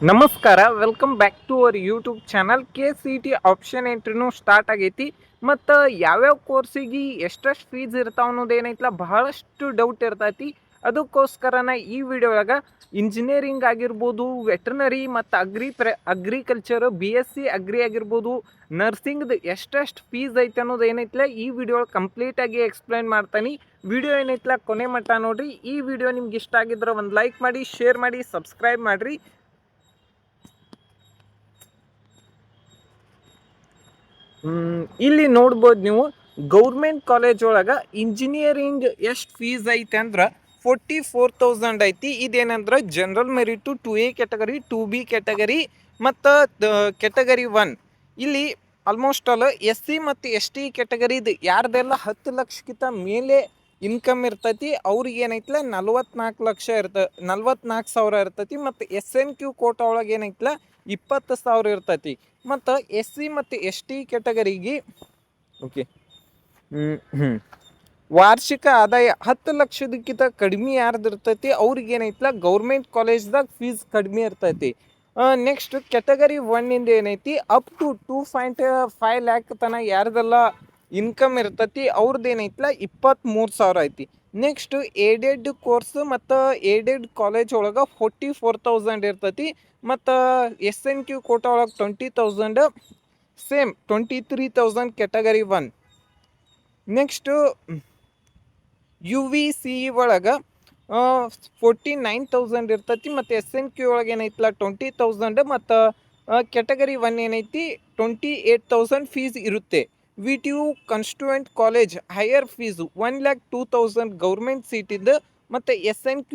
ನಮಸ್ಕಾರ, welcome back to our YouTube channel. KCET option ಎಂಟ್ರಿನೂ start ಆಗೈತಿ. ಮತ್ತು ಯಾವ್ಯಾವ ಕೋರ್ಸಿಗೆ ಎಷ್ಟೆಷ್ಟು ಫೀಸ್ ಇರ್ತಾವ ಅನ್ನೋದು ಏನೈತಲ್ಲ ಬಹಳಷ್ಟು ಡೌಟ್ ಇರ್ತೈತಿ. ಅದಕ್ಕೋಸ್ಕರನ ಈ ವಿಡಿಯೋ ಒಳಗೆ ಇಂಜಿನಿಯರಿಂಗ್ ಆಗಿರ್ಬೋದು, ವೆಟ್ರನರಿ ಮತ್ತು ಅಗ್ರಿಕಲ್ಚರ್, BSc ಅಗ್ರಿ ಆಗಿರ್ಬೋದು, ನರ್ಸಿಂಗ್ದು ಎಷ್ಟೆಷ್ಟು ಫೀಸ್ ಐತೆ ಅನ್ನೋದು ಏನೈತಲ್ಲ ಈ ವಿಡಿಯೋ ಒಳಗೆ ಕಂಪ್ಲೀಟಾಗಿ ಎಕ್ಸ್ಪ್ಲೈನ್ ಮಾಡ್ತಾನೆ. ವಿಡಿಯೋ ಏನೈತಲ್ಲ ಕೊನೆ ಮಟ್ಟ ನೋಡ್ರಿ. ಈ ವಿಡಿಯೋ ನಿಮ್ಗೆ ಇಷ್ಟ ಆಗಿದ್ರೆ ಒಂದು ಲೈಕ್ ಮಾಡಿ, ಶೇರ್ ಮಾಡಿ, ಸಬ್ಸ್ಕ್ರೈಬ್ ಮಾಡಿರಿ. ಇಲ್ಲಿ ನೋಡ್ಬೋದು ನೀವು, ಗೌರ್ಮೆಂಟ್ ಕಾಲೇಜ್ ಒಳಗೆ ಇಂಜಿನಿಯರಿಂಗ್ ಎಷ್ಟು ಫೀಸ್ ಐತೆ ಅಂದ್ರೆ 44,000 ಐತಿ. ಇದೇನಂದ್ರೆ general merit 2A category, 2B category ಮತ್ತು ಕ್ಯಾಟಗರಿ 1. ಇಲ್ಲಿ ಆಲ್ಮೋಸ್ಟ್ ಆಲ್ SC ಮತ್ತು ST ಕ್ಯಾಟಗರಿದು ಯಾರ್ದೆಲ್ಲ 10 ಲಕ್ಷಕ್ಕಿಂತ ಮೇಲೆ ಇನ್ಕಮ್ ಇರ್ತೈತಿ ಅವ್ರಿಗೆ ಏನೈತಲ್ಲ 44,000 ಇರ್ತೈತಿ. ಮತ್ತು SNQ ಕೋಟಾ ಒಳಗೆ ಏನೈತಲ್ಲ 20,000 ಇರ್ತೈತಿ. ಮತ್ತು SC ಮತ್ತು ST ಕ್ಯಾಟಗರಿಗೆ ವಾರ್ಷಿಕ ಆದಾಯ 10 ಲಕ್ಷದಕ್ಕಿಂತ ಕಡಿಮೆ ಯಾರ್ದು ಇರ್ತೈತಿ ಅವ್ರಿಗೆ ಏನೈತಲ್ಲ ಗೌರ್ಮೆಂಟ್ ಕಾಲೇಜ್ದಾಗ ಫೀಸ್ ಕಡಿಮೆ ಇರ್ತೈತಿ. ನೆಕ್ಸ್ಟ್ ಕ್ಯಾಟಗರಿ 1 ಏನೈತಿ ಅಪ್ ಟು 2.5 ಲ್ಯಾಕ್ ತನಕ ಯಾರ್ದೆಲ್ಲ ಇನ್ಕಮ್ ಇರ್ತೈತಿ ಅವ್ರದ್ದು ಏನೈತಲ್ಲ 23,000 ಐತಿ. ನೆಕ್ಸ್ಟ್ ಏಡೆಡ್ ಕೋರ್ಸ್ ಮತ್ತು ಏಡೆಡ್ ಕಾಲೇಜ್ ಒಳಗೆ 44,000 ಇರ್ತೈತಿ. ಮತ್ತು SNQ ಕೋಟಾ ಒಳಗೆ 20,000, ಸೇಮ್ 23,000 ಕ್ಯಾಟಗರಿ 1. ನೆಕ್ಸ್ಟು UVCE ಒಳಗೆ 49,000 ಇರ್ತೈತಿ. ಮತ್ತು SNQ ಒಳಗೆ ಏನೈತಲ್ಲ 20,000 ಮತ್ತು ಕ್ಯಾಟಗರಿ 1 ಏನೈತಿ 28,000 ಫೀಸ್ ಇರುತ್ತೆ. VTU constituent college higher fees 1,02,000 government ಸೀಟಿದ್ದು. ಮತ್ತು SNQ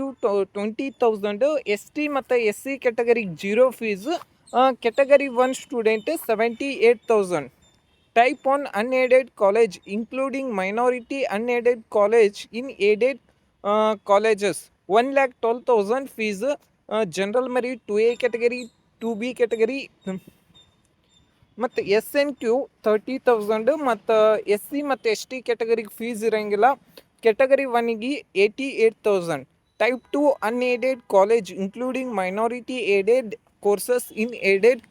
20,000, ST ಮತ್ತು SC ಕ್ಯಾಟಗರಿಗೆ 0 fees. Category 1 student 78,000. Type 1 unaided college including minority unaided college in aided colleges 1,12,000 fees. General merit 2A category, 2B category ಮತ್ತು SNQ 30,000. ಮತ್ತು SC ಮತ್ತು ST ಕ್ಯಾಟಗರಿಗೆ fees ಇರೋಂಗಿಲ್ಲ. Category 1ಗೆ 88,000. Type 2 unaided college including minority aided courses in aided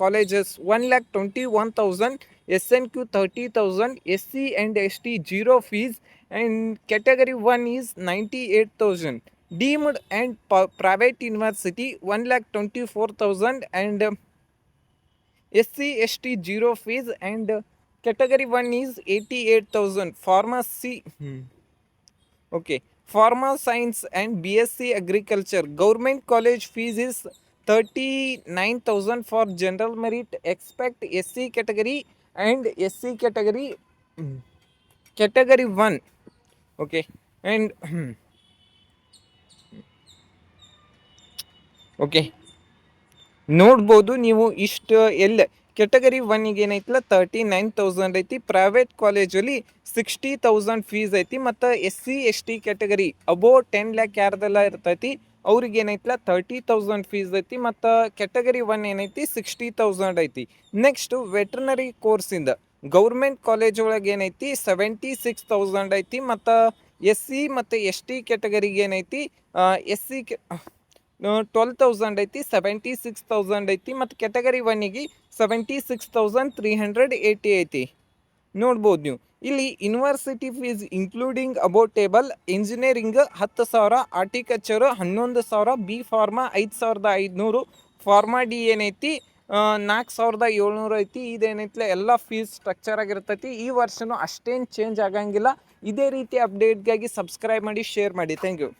colleges 1,21,000. SNQ 30,000. SC and ST 0 fees and category 1 is 98,000. Deemed and private university 1,24,000 and SC ST 0 fees and category 1 is 88,000. Pharmacy Pharma Science and BSc Agriculture government college fees is 39,000 for general merit. Expect SC category and SC category category 1. And ನೋಡ್ಬೋದು ನೀವು ಇಷ್ಟು ಎಲ್ಲ category 1ಗೆ ಏನೈತಲ್ಲ 39,000 ಐತಿ. Private ಕಾಲೇಜಲ್ಲಿ 60,000 fees ಐತಿ. ಮತ್ತು SC ST category above 10 lakh ಯಾರ್ದೆಲ್ಲ ಇರ್ತೈತಿ ಅವ್ರಿಗೆ ಏನೈತಲ್ಲ 30,000 ಫೀಸ್ ಐತಿ. ಮತ್ತು ಕ್ಯಾಟಗರಿ 1 ಏನೈತಿ 60,000 ಐತಿ. ನೆಕ್ಸ್ಟ್ ವೆಟ್ರನರಿ ಕೋರ್ಸಿಂದ ಗೌರ್ಮೆಂಟ್ ಕಾಲೇಜ್ ಒಳಗೆ ಏನೈತಿ 76,000 ಐತಿ. ಮತ್ತು SC ಮತ್ತು ST ಕ್ಯಾಟಗರಿಗೆ ಏನೈತಿ SC 12,000 ಐತಿ, 76,000 ಐತಿ. ಮತ್ತು ಕ್ಯಾಟಗರಿ 1ಗೆ 76,380 ಐತಿ. ನೋಡ್ಬೋದು ನೀವು ಇಲ್ಲಿ university fees including about table engineering 10,000, horticulture 11,000, B pharma 5,500, pharma D ಏನೈತಿ 4,700 ಐತಿ. ಇದೇನೈತಿಲ್ಲ ಎಲ್ಲ ಫೀಸ್ ಸ್ಟ್ರಕ್ಚರ್ ಆಗಿರ್ತೈತಿ. ಈ ವರ್ಷನೂ ಅಷ್ಟೇನು ಚೇಂಜ್ ಆಗಂಗಿಲ್ಲ. ಇದೇ ರೀತಿ ಅಪ್ಡೇಟ್ಗಾಗಿ ಸಬ್ಸ್ಕ್ರೈಬ್ ಮಾಡಿ, ಶೇರ್ ಮಾಡಿ. Thank you.